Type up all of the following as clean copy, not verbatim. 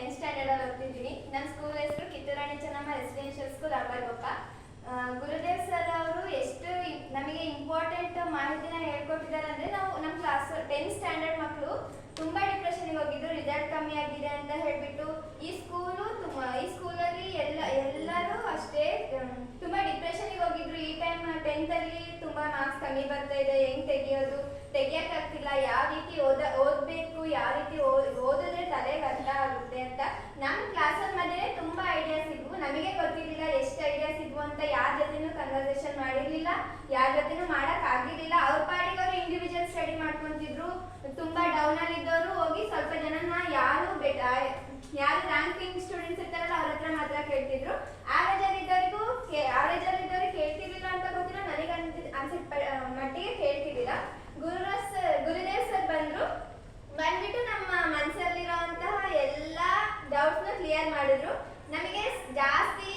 10th standard ಅಲ್ಲಿ ಓದ್ತಿದ್ದೀನಿ. ನನ್ನ school ಹೆಸರು Kitturani Chennamma residential school Ambargoppa. Gurudev sir ಅವರು ಎಷ್ಟು ನಮಗೆ ಇಂಪಾರ್ಟೆಂಟ್ ಮಾಹಿತಿನ ಹೇಳ್ಕೊಟ್ಟಿದ್ದಾರೆ ಅಂದರೆ, ನಾವು ನಮ್ಮ ಕ್ಲಾಸ್ 10th ಸ್ಟ್ಯಾಂಡರ್ಡ್ ಮಕ್ಕಳು ತುಂಬ ಡಿಪ್ರೆಷನ್ಗೆ ಹೋಗಿದ್ರು, ರಿಸಲ್ಟ್ ಕಮ್ಮಿ ಆಗಿದೆ ಅಂತ ಹೇಳಿಬಿಟ್ಟು. ಈ ಸ್ಕೂಲಲ್ಲಿ ಎಲ್ಲರೂ ಅಷ್ಟೇ ತುಂಬ ಡಿಪ್ರೆಷನ್ಗೆ ಹೋಗಿದ್ರು. ಈ ಟೈಮ್ 10th ಅಲ್ಲಿ ತುಂಬ ಮಾರ್ಕ್ಸ್ ಕಮ್ಮಿ ಬರ್ತಾ ಇದೆ, ಹೆಂಗೆ ತೆಗಿಯೋಕ್ಕಾಗ್ತಿಲ್ಲ, ಯಾವ ರೀತಿ ಓದಬೇಕು, ಯಾವ ರೀತಿ ಓದಿದ್ರೆ ತಲೆಗೆ ಅರ್ಥ ಆಗುತ್ತೆ ಅಂತ. ನಮ್ಮ ಕ್ಲಾಸಲ್ಲಿ ಮಧ್ಯೆ ತುಂಬ ಐಡಿಯಾಸ್ ಇದ್ವು. ನಮಗೆ ಗೊತ್ತಿರಲಿಲ್ಲ ಎಷ್ಟು ಐಡಿಯಾಸ್ ಇದ್ವು ಅಂತ. ಯಾರ ಜೊತೆನೂ ಕನ್ವರ್ಸೇಷನ್ ಮಾಡಿರಲಿಲ್ಲ, ಯಾರ ಜೊತೆನೂ ಮಾಡೋಕ್ಕಾಗಿರಲಿಲ್ಲ. ಅವ್ರ ಪಾಡಿಗೆ ಅವರು ಇಂಡಿವಿಜುವಲ್ ಸ್ಟಡಿ ಮಾಡ್ಕೊತಿದ್ರು. ತುಂಬ ಡೌನಲ್ಲಿ ಇದ್ದವರು ಹೋಗಿ ಸ್ವಲ್ಪ ಜನನ ಯಾರು ರ್ಯಾಂಕಿಂಗ್ ಸ್ಟೂಡೆಂಟ್ಸ್ ಇರ್ತಾರಲ್ಲ ಅವ್ರ ಹತ್ರ ಮಾತ್ರ ಕೇಳ್ತಿದ್ರು. ಆವರೇಜ್ ಅಲ್ಲಿ ಕೇಳ್ತಿರ್ಲಿಲ್ಲ ಅಂತ ಗೊತ್ತಿಲ್ಲ, ನನಗೆ ಅನ್ಸಿದ ಮಟ್ಟಿಗೆ ಕೇಳ್ತಿರ್ಲಿಲ್ಲ. ಗುರುದೇವ್ ಸರ್ ಬಂದ್ಬಿಟ್ಟು ನಮ್ಮ ಮನಸ್ಸಲ್ಲಿರೋಂತಹ ಎಲ್ಲ ಡೌಟ್ಸ್ನ ಕ್ಲಿಯರ್ ಮಾಡಿದ್ರು. ನಮಗೆ ಜಾಸ್ತಿ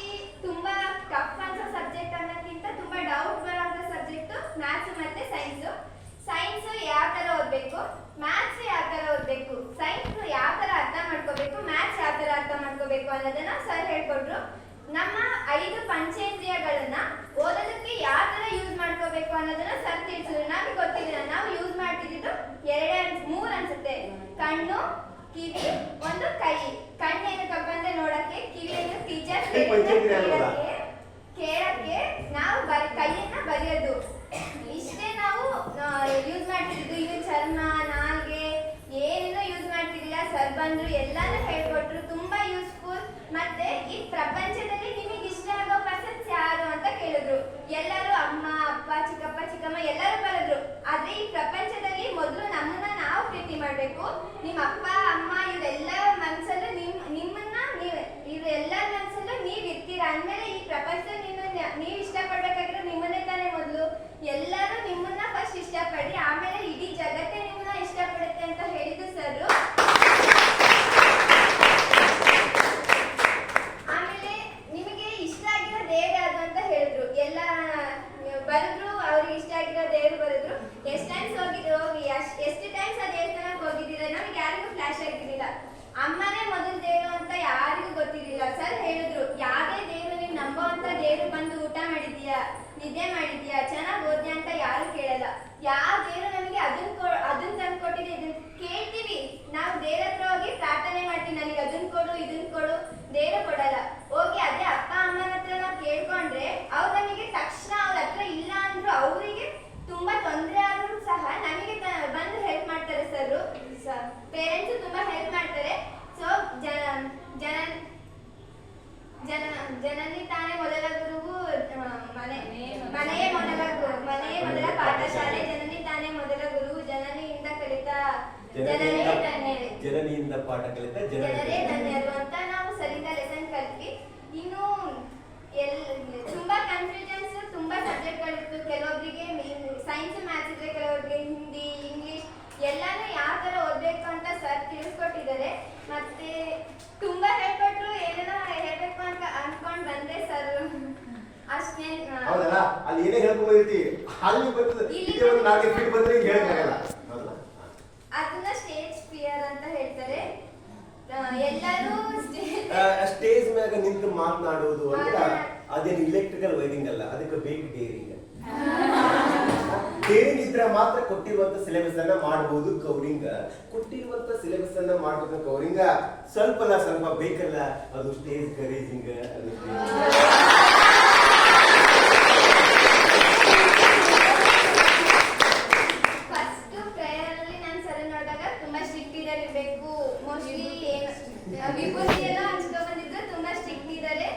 ತುಂಬಾ ಟಫ್ ಅನ್ಸೋ ಸಬ್ಜೆಕ್ಟ್ ಅನ್ನೋಕ್ಕಿಂತ ತುಂಬಾ ಡೌಟ್ ಬರೋಂಥ ಸಬ್ಜೆಕ್ಟ್ ಮ್ಯಾಥ್ಸ್ ಮತ್ತೆ ಸೈನ್ಸು. ಸೈನ್ಸ್ ಯಾವ ಥರ ಓದಬೇಕು, ಮ್ಯಾಥ್ಸ್ ಯಾವ ಥರ ಓದಬೇಕು, ಸೈನ್ಸ್ ಯಾವ ಥರ ಅರ್ಥ ಮಾಡ್ಕೋಬೇಕು, ಮ್ಯಾಥ್ಸ್ ಯಾವ ಥರ ಅರ್ಥ ಮಾಡ್ಕೋಬೇಕು ಅನ್ನೋದನ್ನ ಸರ್ ಹೇಳ್ಕೊಟ್ರು. ನಮ್ಮ 5 ಪಂಚೇಂದ್ರಿಯಗಳನ್ನ ಓದೋದಕ್ಕೆ ಯಾವ ಥರ ಯೂಸ್ ಮಾಡ್ಕೋಬೇಕು ಅನ್ನೋದನ್ನ ಸರ್ ತಿಳಿಸಿದ್ರು. ನಮಗೆ ಗೊತ್ತಿಲ್ಲ, ನಾವು ಯೂಸ್ ಮಾಡ್ತಿದ್ದು 3 ಅನ್ಸುತ್ತೆ. ಕಣ್ಣು, ಕಿವಿ, ಒಂದು ಕೈ. ಕಣ್ಣು ಏನಕ್ಕಪ್ಪ ಅಂದ್ರೆ ನೋಡಕ್ಕೆ, ಕಿವಿ ಏನು ಟೀಚರ್ಸ್ ಕೇಳಕ್ಕೆ, ನಾವು ಕೈಯನ್ನ ಬರೆಯೋದು. ಇಷ್ಟೇ ನಾವು ಯೂಸ್ ಮಾಡ್ತಿದ್ದು. ಇನ್ನು ಚರ್ಮ, ನಾಲ್ಗೆ ಏನೇನೋ ಯೂಸ್ ಮಾಡ್ತಿದ್ದಿಲ್ಲ. ಸರ್ ಬಂದ್ರು, ಎಲ್ಲಾನು ಹೇಳ್ಕೊಟ್ರು. ತುಂಬಾ ಯೂಸ್ಫುಲ್. ಮತ್ತೆ ಈ ಪ್ರಪಂಚದಲ್ಲಿ ನಿಮಗೆ ಇಷ್ಟ ಆಗೋ ಪರ್ಸನ್ಸ್ ಯಾರು ಅಂತ ಕೇಳಿದ್ರು. ಎಲ್ಲರೂ ಅಮ್ಮ, ಅಪ್ಪ, ಚಿಕ್ಕಪ್ಪ, ಚಿಕ್ಕಮ್ಮ ಎಲ್ಲರೂ ಬರೆದ್ರು. ಆದ್ರೆ ಈ ಪ್ರಪಂಚದಲ್ಲಿ ಮೊದಲು ನಮ್ಮನ್ನ ನಾವು ಪ್ರೀತಿ ಮಾಡ್ಬೇಕು. ನಿಮ್ಮ ಅಪ್ಪ, ಅಮ್ಮ ಇವರೆಲ್ಲರ ಮನಸ್ಸಲ್ಲೂ ಇವರೆಲ್ಲರ ಮನಸ್ಸಲ್ಲೂ ನೀವ್ ಇರ್ತೀರ ಅಂದ್ಮೇಲೆ ಈ ಪ್ರಪಂಚದಲ್ಲಿ ನೀವ್ ಇಷ್ಟಪಡ್ಬೇಕಾಗಿರೋ ನಿಮ್ಮನ್ನೇ ತಾನೇ ಮೊದಲು. ಎಲ್ಲರೂ ನಿಮ್ಮನ್ನ ಫಸ್ಟ್ ಇಷ್ಟಪಡಿ, ಆಮೇಲೆ ಇಡೀ ಜಗತ್ತೇ ನಿಮ್ಮನ್ನ ಇಷ್ಟಪಡುತ್ತೆ ಅಂತ ಹೇಳಿದ್ದು ಸರ್. ಆಮೇಲೆ ನಿಮಗೆ ಇಷ್ಟ ಆಗಿರೋ ದೇವ್ರು ಯಾವುದು ಅಂತ ಹೇಳಿದ್ರು. ಎಲ್ಲ ಬರೆದ್ರು, ಅವ್ರಿಗೆ ಇಷ್ಟ ಆಗಿರೋ ದೇವ್ರು ಬರೆದ್ರು. ಎಷ್ಟು ಟೈಮ್ಸ್ ಎಷ್ಟು ಟೈಮ್ಸ್ ಆ ದೇವಸ್ಥಾನಕ್ಕೆ ಹೋಗಿದ್ದೀರ, ನಮ್ಗೆ ಯಾರಿಗೂ ಫ್ಲಾಶ್ ಆಗಿರಲಿಲ್ಲ. ಅಮ್ಮನೇ ಮೊದಲು ದೇವರು ಅಂತ ಯಾರಿಗೂ ಗೊತ್ತಿರಲಿಲ್ಲ. ಸರ್ ಹೇಳಿದ್ರು, ಯಾವುದೇ ದೇವರು ನೀವು ನಂಬೋ ಅಂತ ದೇವರು ಬಂದು ಊಟ ಮಾಡಿದ್ಯಾ, ನಿದ್ದೆ ಮಾಡಿದ್ಯಾ, ಚೆನ್ನಾಗಿ ಓದ್ಯಾ ಅಂತ ಯಾರು ಕೇಳಲ್ಲ. ಯಾವ ದೇವರು ನಮಗೆ ಅದನ್ನ ತಂದು ಕೊಟ್ಟಿದೆ, ಇದನ್ನ ಕೇಳ್ತೀವಿ ನಾವು. ದೇವ್ರ ಹತ್ರ ಹೋಗಿ ಪ್ರಾರ್ಥನೆ ಮಾಡ್ತೀವಿ, ನನಗೆ ಅದನ್ನ ಕೊಡು, ಇದನ್ನ ಕೊಡು. ದೇವರು ಕೊಡಲ್ಲ. ಹೋಗಿ ಅದೇ ಅಪ್ಪ ಅಮ್ಮನ ಹತ್ರ ನಾವು ಕೇಳ್ಕೊಂಡ್ರೆ ಅವ್ರು ನಮಗೆ ತಕ್ಷಣ ಅವ್ರ ಹತ್ರ ಇಲ್ಲ ಅಂದ್ರು ಅವರಿಗೆ ತುಂಬಾ ತೊಂದರೆ ಆದ್ರೂ ಸಹ ನಮಗೆ ಬಂದು ಹೆಲ್ಪ್ ಮಾಡ್ತಾರೆ ಸರ್. ಪೇರೆಂಟ್ಸ್ ತುಂಬಾ ಹೆಲ್ಪ್ ಮಾಡ್ತಾರೆ. ಸೊ ಜನನಿ ತಾನೇ ಮೊದಲ ಗುರುವು, ಮನೆಯೇ ಮೊದಲ ಪಾಠಶಾಲೆ. ಜನನಿ ತಾನೇ ಮೊದಲ ಗುರು, ಜನನಿಯಿಂದ ಕಲಿತ ಜನನಿಯಿಂದ ಪಾಠ ಕಲಿತ ಜನರೇ ಧನ್ಯರು ಅಂತ ನಾವು ಸರಿದ ಲೆಸನ್ ಕಲ್ತ್ವಿ. ಇನ್ನು ತುಂಬಾ ಕನ್ಫ್ಯೂಷನ್ಸ್, ತುಂಬಾ ಸಬ್ಜೆಕ್ಟ್ಗಳಿತ್ತು. ಕೆಲವೊಬ್ಬರಿಗೆ ಸೈನ್ಸ್, ಮ್ಯಾಥ್ಸ್ ಇದ್ರೆ, ಕೆಲವೊಬ್ಬರಿಗೆ ಹಿಂದಿ, ಇಂಗ್ಲಿಷ್ ಎಲ್ಲಾನು ಯಾವ ತರ ಓದ್ಬೇಕು ಅಂತ ಸರ್ ತಿಳಿಸ್ಕೊಟ್ಟಿದ್ದಾರೆ. ಮತ್ತೆ ತುಂಬಾ ಹೇಳ್ಕೊಟ್ರು. ಏನೇನೋ ಹೇಳ್ಬೇಕು ಅಂತ ಅನ್ಕೊಂಡ್ ಬಂದೆ ಸರ್. ಅಷ್ಟೇ. ಹೌದಲ್ಲ, ಅಲ್ಲಿ ಏನೇ ಹೇಳ್ಕೊಂಡಿರ್ತೀವಿ ಅಲ್ಲಿ ಅದನ್ನ ಸ್ಟೇಜ್ ಫಿಯರ್ ಅಂತ ಹೇಳ್ತಾರೆ. ಎಲ್ಲರೂ ಸ್ಟೇಜ್ ಮ್ಯಾಗ ನಿಂತು ಮಾತನಾಡುವುದು ಅಂದ್ರೆ ಅದೇನು ಇಲೆಕ್ಟ್ರಿಕಲ್ ವೈರಿಂಗ್ ಅಲ್ಲ, ಅದಕ್ಕೆ ಬೇಕು ಡೇರಿಂಗ್. ಡೇರಿಂಗ್ ಇದ್ರೆ ಮಾತ್ರ ಕೊಟ್ಟಿರುವಂತ ಸಿಲೆಬಸ್ ಅನ್ನ ಮಾಡಬಹುದು ಕವರಿಂಗ್. ಕೊಟ್ಟಿರುವಂತ ಸಿಲೆಬಸ್ ಅನ್ನ ಮಾಡಬೇಕು ಕವರಿಂಗ್. ಸ್ವಲ್ಪ ಬೇಕಲ್ಲ, ಅದು ಸ್ಟೇಜ್ ಕರೇಜಿಂಗ್. ವಿಭೂತಿ ಎಲ್ಲ ಹಂಚ್ಕೊ ಬಂದಿದ್ರು. ತುಂಬಾ ಸ್ಟ್ರಿಕ್ಟ್ ಇದ್ದಾರೆ,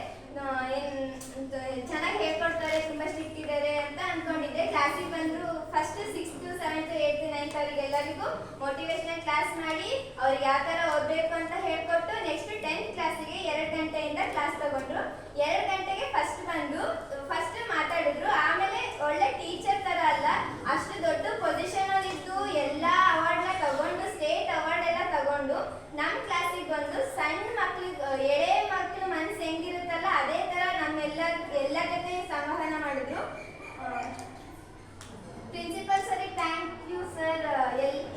ಚೆನ್ನಾಗಿ ಹೇಳ್ಕೊಡ್ತಾರೆ, ತುಂಬಾ ಸ್ಟ್ರಿಕ್ಟ್ ಇದ್ದಾರೆ ಅಂತ ಅನ್ಕೊಂಡಿದ್ದೆ. ಕ್ಲಾಸಿಗೆ ಬಂದ್ರು. First 6th, 7th, 8th, 9th ಅವರಿಗೆಲ್ಲರಿಗೂ motivational class ಮಾಡಿ ಅವ್ರಿಗೆ ಯಾವ ತರ ಓದ್ಬೇಕು ಅಂತ ಹೇಳ್ಕೊಟ್ಟು, ನೆಕ್ಸ್ಟ್ 10th ಕ್ಲಾಸಿಗೆ 2 ಗಂಟೆಯಿಂದ ಕ್ಲಾಸ್ ತಗೊಂಡ್ರು. 2 ಗಂಟೆಗೆ ಫಸ್ಟ್ ಮಾತಾಡಿದ್ರು. ಆಮೇಲೆ ಒಳ್ಳೆ ಟೀಚರ್ ತರ ಅಲ್ಲ, ಅಷ್ಟು ದೊಡ್ಡ ಪೊಸಿಷನ್ ಅಲ್ಲಿ ಇದ್ದು ಎಲ್ಲ ಅವಾರ್ಡ್ನ ತಗೊಂಡು, ಸ್ಟೇಟ್ ಅವಾರ್ಡ್ ಎಲ್ಲ ತಗೊಂಡು ನಮ್ಮ ಕ್ಲಾಸಿಗೆ ಬಂದು ಸಣ್ಣ ಮಕ್ಳಿಗೆ, ಎಳೆ ಮಕ್ಳ ಮನಸ್ಸು ಹೆಂಗಿರುತ್ತಲ್ಲ ಅದೇ ತರ ಎಲ್ಲ ಜೊತೆ ಸಂವಹನ ಮಾಡಿದ್ರು. ಪ್ರಿನ್ಸಿಪಲ್ ಸರಿಗೆ ಥ್ಯಾಂಕ್ ಯು ಸರ್.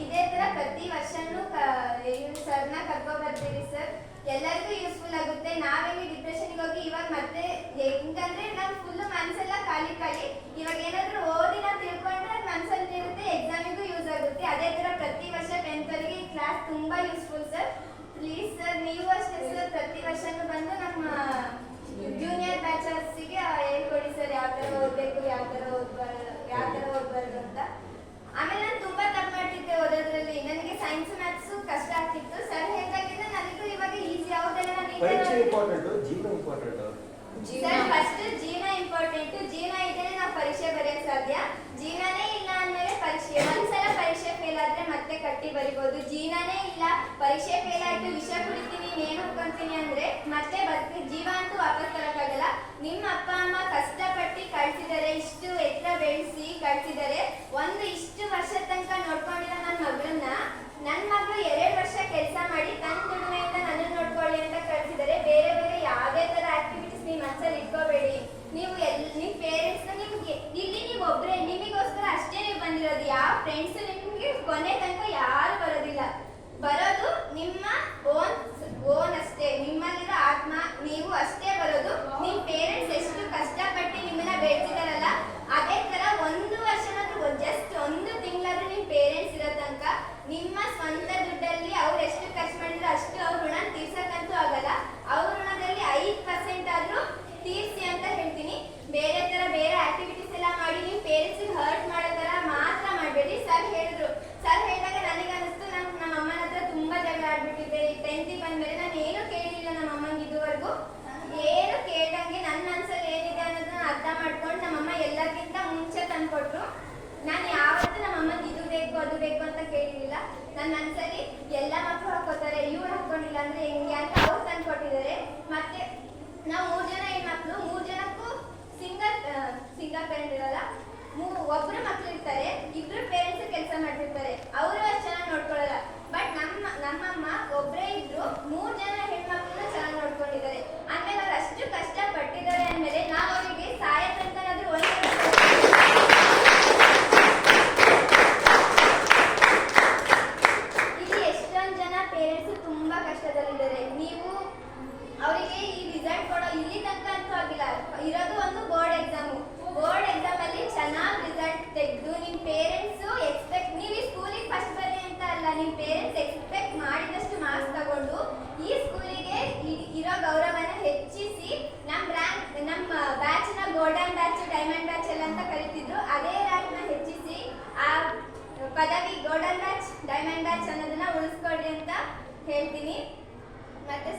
ಇದೇ ತರ ಪ್ರತಿ ವರ್ಷನೂ ಸರ್ನ ಕರ್ಕೊ ಬರ್ತೀರಿ ಸರ್. ಎಲ್ಲ ಎಲ್ಲರಿಗೂ ಯೂಸ್ಫುಲ್ ಆಗುತ್ತೆ. ನಾವೇನು ಡಿಪ್ರೆಷನ್ಗೆ ಹೋಗಿ ಇವಾಗ ಮತ್ತೆ ಹೆಂಗಂದ್ರೆ ನಾವು ಫುಲ್ ಮನ್ಸೆಲ್ಲ ಖಾಲಿ ಖಾಲಿ, ಇವಾಗ ಏನಾದ್ರು ಓದಿ ನಾವು ತಿಳ್ಕೊಂಡ್ರೆ ಅದು ಮನ್ಸಲ್ಲಿ ಇರುತ್ತೆ, ಎಕ್ಸಾಮಿಗೂ ಯೂಸ್ ಆಗುತ್ತೆ. ಅದೇ ತರ ಪ್ರತಿ ವರ್ಷ 10th ಅವರಿಗೆ ಈ ಕ್ಲಾಸ್ ತುಂಬಾ ಯೂಸ್ಫುಲ್ ಸರ್. ಪ್ಲೀಸ್ ಸರ್, ನೀವು ಅಷ್ಟೇ ಸರ್, ಪ್ರತಿ ವರ್ಷನೂ ಬಂದು ನಮ್ಮ ಜೂನಿಯರ್ ಬ್ಯಾಚರ್ಸ್ಗೆ ಹೇಳ್ಕೊಡಿ ಸರ್, ಯಾವ ತರ ಓದ್ಬೇಕು, ಯಾವ ತರ ಓದ್ಬಾರ್ದು ಅಂತ. ಆಮೇಲೆ ನಾನು ತುಂಬಾ ತಪ್ಪು ಮಾಡ್ತಿದ್ದೆ ಓದೋದ್ರಲ್ಲಿ. ನನಗೆ ಸೈನ್ಸ್ ಮ್ಯಾಥ್ಸ್ ಕಷ್ಟ ಆಗ್ತಿತ್ತು. ಸರ್ ಹೇಗಾಗಿದೆ ನನಗೂ ಇವಾಗ ಈಸಿ ಯಾವುದೆಲ್ಲ ಪರೀಕ್ಷೆ ಇಂಪಾರ್ಟೆಂಟ್, ಜೀವನ ಇಂಪಾರ್ಟೆಂಟ್ ಸರ್. ಫಸ್ಟ್ ಜೀವನ ಇಂಪಾರ್ಟೆಂಟ್. ಜೀವನ ಇದ್ದರೆ ನಾವು ಪರೀಕ್ಷೆ ಬರೆಯಕ್ಕೆ ಸಾಧ್ಯ. ಜೀವನೇ ಇಲ್ಲ ಅಂದಮೇಲೆ ಪರೀಕ್ಷೆ, ಒಂದ್ಸಲ ಪರೀಕ್ಷೆ ಫೇಲ್ ಆದ್ರೆ ಮತ್ತೆ ಕಟ್ಟಿ ಬರಿಬೋದು. ಜೀವನೇ ಇಲ್ಲ, ಪರೀಕ್ಷೆ ಫೇಲ್ ಆಯ್ತು, ವಿಷ ಕುಡಿತೀನಿ, ನೇಣು ಹಾಕೊಂತೀನಿ ಅಂದ್ರೆ ಮತ್ತೆ ಜೀವ ಅಂತೂ ವಾಪಸ್ ತರಕ್ಕಾಗಲ್ಲ. ನಿಮ್ಮ ಅಪ್ಪ ಅಮ್ಮ ಕಷ್ಟಪಟ್ಟು ಕಳ್ಸಿದ್ದಾರೆ, ಇಷ್ಟು ಎತ್ತರ ಬೆಳೆಸಿ ಕಳ್ಸಿದ್ದಾರೆ. ಇಷ್ಟು ವರ್ಷ ತನಕ ನೋಡ್ಕೊಂಡಿರೋ ನನ್ನ ಮಗಳನ್ನ, ನನ್ನ ಮಗಳು 2 ವರ್ಷ ಕೆಲಸ ಮಾಡಿ ತನ್ನ ದುಡಿಮೆಯಿಂದ ನನ್ನನ್ನು ನೋಡ್ಕೊಳ್ಳಿ ಅಂತ ಕಳ್ಸಿದ್ದಾರೆ. ಬೇರೆ ಬೇರೆ ಯಾವುದೇ ತರ ಆಕ್ಟಿವಿಟೀಸ್ ನಿಮ್ಮ ಮನಸ್ಸಲ್ಲಿ ಇಟ್ಕೋಬೇಡಿ. ನೀವು ನಿಮ್ಮ ಪೇರೆಂಟ್ಸ್ನ ನಿಮ್ಗೆ ಇಲ್ಲಿ ನೀವು ಒಬ್ಬರೇ, ನಿಮಗೋಸ್ಕರ ಅಷ್ಟೇ ನೀವು ಬಂದಿರೋದು. ಯಾವ ಫ್ರೆಂಡ್ಸ್ ನಿಮಗೆ ಕೊನೆ ತನಕ ಯಾರು ಬರೋದಿಲ್ಲ. ಬರೋದು ನಿಮ್ಮ ಓನ್ ಅಷ್ಟೇ, ನಿಮ್ಮಲ್ಲಿರೋ ಆತ್ಮ ನೀವು ಅಷ್ಟೇ ಬರೋದು. ನಿಮ್ಮ ಪೇರೆಂಟ್ಸ್ ಎಷ್ಟು ಕಷ್ಟಪಟ್ಟು ನಿಮ್ಮನ್ನ ಬೆಳೆಸಿದಾರಲ್ಲ, ಅದೇ ತರ 1 ವರ್ಷನಾದ್ರೂ ಜಸ್ಟ್ 1 ತಿಂಗಳಾದ್ರೂ ನಿಮ್ಮ ಪೇರೆಂಟ್ಸ್ ಇರೋ ತನಕ ನಿಮ್ಮ ಸ್ವಂತ ದುಡ್ಡಲ್ಲಿ ಅವ್ರು ಎಷ್ಟು ಖರ್ಚು ಮಾಡಿದ್ರೆ ಅಷ್ಟು ಅವ್ರ ಋಣ ತೀರ್ಸಕ್ಕಂತೂ ಆಗಲ್ಲ. ಅವ್ರ ಋಣದಲ್ಲಿ 5% ಆದ್ರೂ ತೀರ್ಸಿ ಅಂತ ಹೇಳ್ತೀನಿ. ಬೇರೆ ತರ ಬೇರೆ ಆಕ್ಟಿವಿಟೀಸ್ ಎಲ್ಲ ಮಾಡಿ ನೀವು ಪೇರೆಂಟ್ಸ್ ಹರ್ಟ್ ಮಾಡೋ ತರ ಮಾತ್ರ ಮಾಡಬೇಡಿ. ಸರ್ ಹೇಳಿದ್ರು. ಸರ್ ಹೇಳಿದಾಗ ನನಗೆ ಅನಿಸ್ತು, ನಮ್ಮ ಅಮ್ಮನ ಹತ್ರ ತುಂಬಾ ಜಗಳ ಆಡ್ಬಿಟ್ಟಿದ್ದೆ. 10th ಬಂದ್ಮೇಲೆ ನಾನು ಏನು ಕೇಳಿಲ್ಲ ನಮ್ಮ ಅಮ್ಮಂಗೆ ಇದುವರೆಗೂ. ಏನು ಕೇಳ್ದಂಗೆ ನನ್ನ ಮನಸ್ಸಲ್ಲಿ ಏನಿದೆ ಅನ್ನೋದನ್ನ ಅರ್ಥ ಮಾಡ್ಕೊಂಡು ನಮ್ಮಮ್ಮ ಎಲ್ಲಕ್ಕಿಂತ ಮುಂಚೆ ತಂದ್ಕೊಟ್ರು. ನಾನು ಯಾವತ್ತೂ ನಮ್ಮ ಅಮ್ಮಂಗೆ ಇದು ಬೇಕು ಅದು ಬೇಕು ಅಂತ ಕೇಳಿಲ್ಲ. ನನ್ನ ಮನಸ್ಸಲ್ಲಿ ಎಲ್ಲ ಮಕ್ಕಳು ಹಾಕೋತಾರೆ, ಇವ್ರು ಹಾಕೊಂಡಿಲ್ಲ ಅಂದ್ರೆ ಹೆಂಗೆ ಅಂತ ಅವ್ರು ತಂದ್ಕೊಟ್ಟಿದ್ದಾರೆ. ಮತ್ತೆ ನಾವು 3 ಜನ ಹೆಣ್ಮಕ್ಳು, 3 ಜನಕ್ಕೂ ಸಿಂಗಲ್ ಪೇರೆಂಟ್ ಇರಲ್ಲ. ಒಬ್ರು ಮಕ್ಳು ಇರ್ತಾರೆ, 2 ಪೇರೆಂಟ್ಸ್ ಕೆಲಸ ಮಾಡ್ತಿರ್ತಾರೆ. ಅವರು ಅಷ್ಟು ಚೆನ್ನಾಗಿ ನೋಡ್ಕೊಳ್ಳಲ್ಲ. ಬಟ್ ನಮ್ಮಮ್ಮ ಒಬ್ಬರೇ ಇದ್ರು 3 ಜನ ಹೆಣ್ಮಕ್ಳನ್ನ ಚೆನ್ನಾಗಿ ನೋಡ್ಕೊಂಡಿದ್ದಾರೆ. ಆಮೇಲೆ ಅವ್ರು ಅಷ್ಟು ಕಷ್ಟ ಪಟ್ಟಿದ್ದಾರೆ ಅಂದಮೇಲೆ ನಾವು ಅವರಿಗೆ ಸಹಾಯ ತನಕನಾದ್ರೂ ಇಲ್ಲಿ ಎಷ್ಟೊಂದು ಜನ ಪೇರೆಂಟ್ಸ್ ತುಂಬಾ ಕಷ್ಟದಲ್ಲಿದ್ದಾರೆ. ನೀವು ಅವರಿಗೆ ಈ ರಿಸಲ್ಟ್ ಕೊಡೋ ಇಲ್ಲಿ ತನಕ ಅಂತೂ ಆಗಿಲ್ಲ. ಇರೋದು ಒಂದು ಬೋರ್ಡ್ ಎಕ್ಸಾಮ್ ಅಲ್ಲಿ ಚೆನ್ನಾಗಿ ರಿಸಲ್ಟ್ ತೆಗೆದು ನಿಮ್ಮ ಪೇರೆಂಟ್ಸ್ ಎಕ್ಸ್ಪೆಕ್ಟ್, ನೀವು ಈ ಸ್ಕೂಲಿಗೆ ಫಸ್ಟ್ ಬರ್ರಿ ಅಂತ ಅಲ್ಲ, ನಿಮ್ಮ ಪೇರೆಂಟ್ಸ್ ಎಕ್ಸ್ಪೆಕ್ಟ್ ಮಾಡಿದಷ್ಟು ಮಾರ್ಕ್ಸ್ ತಗೊಂಡು ಈ ಸ್ಕೂಲಿಗೆ ಇರೋ ಗೌರವನ ಹೆಚ್ಚಿಸಿ ನಮ್ಮ ಬ್ಯಾಚ್ನ ಗೋಲ್ಡನ್ ಬ್ಯಾಚ್, ಡೈಮಂಡ್ ಬ್ಯಾಚ್ ಎಲ್ಲ ಅಂತ ಕರಿತಿದ್ರು. ಅದೇ ರ್ಯಾಂಕ್ನ ಹೆಚ್ಚಿಸಿ ಆ ಪದವಿ ಗೋಲ್ಡನ್ ಬ್ಯಾಚ್, ಡೈಮಂಡ್ ಬ್ಯಾಚ್ ಅನ್ನೋದನ್ನ ಉಳಿಸ್ಕೊಳ್ಳಿ ಅಂತ ಹೇಳ್ತೀನಿ. ಮತ್ತೆ